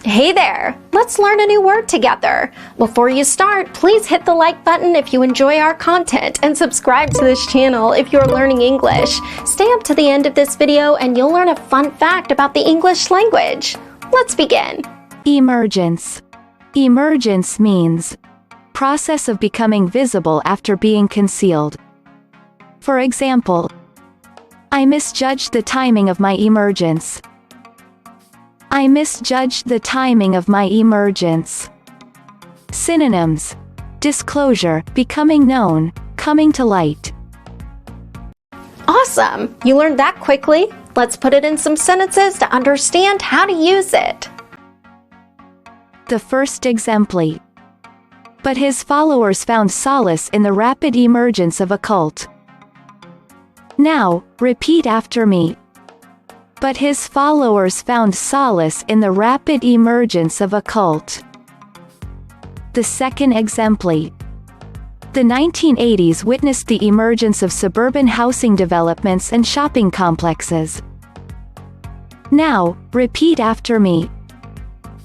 Hey there! Let's learn a new word together. Before you start, please hit the like button if you enjoy our content and subscribe to this channel if you're learning English. Stay up to the end of this video and you'll learn a fun fact about the English language. Let's begin. Emergence. Emergence means process of becoming visible after being concealed. For example, I misjudged the timing of my emergence. I misjudged the timing of my emergence. Synonyms: disclosure, becoming known, coming to light. Awesome! You learned that quickly. Let's put it in some sentences to understand how to use it. The first exempli. But his followers found solace in the rapid emergence of a cult. Now, repeat after me. But his followers found solace in the rapid emergence of a cult. The second exempli. The 1980s witnessed the emergence of suburban housing developments and shopping complexes. Now, repeat after me.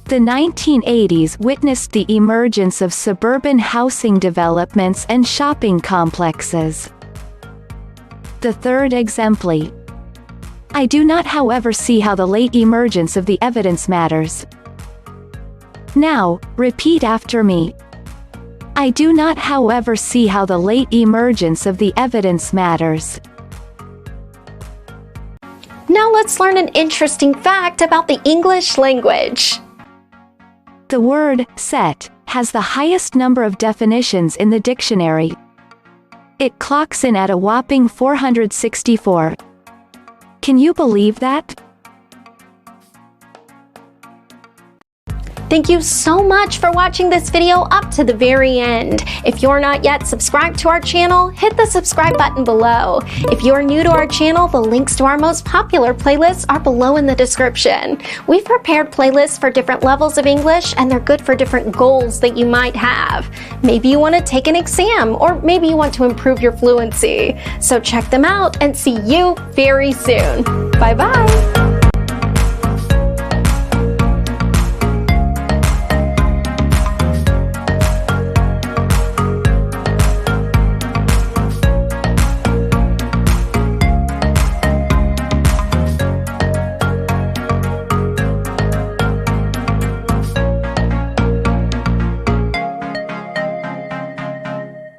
The 1980s witnessed the emergence of suburban housing developments and shopping complexes. The third exempli. I do not, however, see how the late emergence of the evidence matters. Now, repeat after me. I do not, however, see how the late emergence of the evidence matters. Now let's learn an interesting fact about the English language. The word set has the highest number of definitions in the dictionary. It clocks in at a whopping 464. Can you believe that? Thank you so much for watching this video up to the very end. If you're not yet subscribed to our channel, hit the subscribe button below. If you're new to our channel, the links to our most popular playlists are below in the description. We've prepared playlists for different levels of English, and they're good for different goals that you might have. Maybe you want to take an exam, or maybe you want to improve your fluency. So check them out and see you very soon. Bye-bye.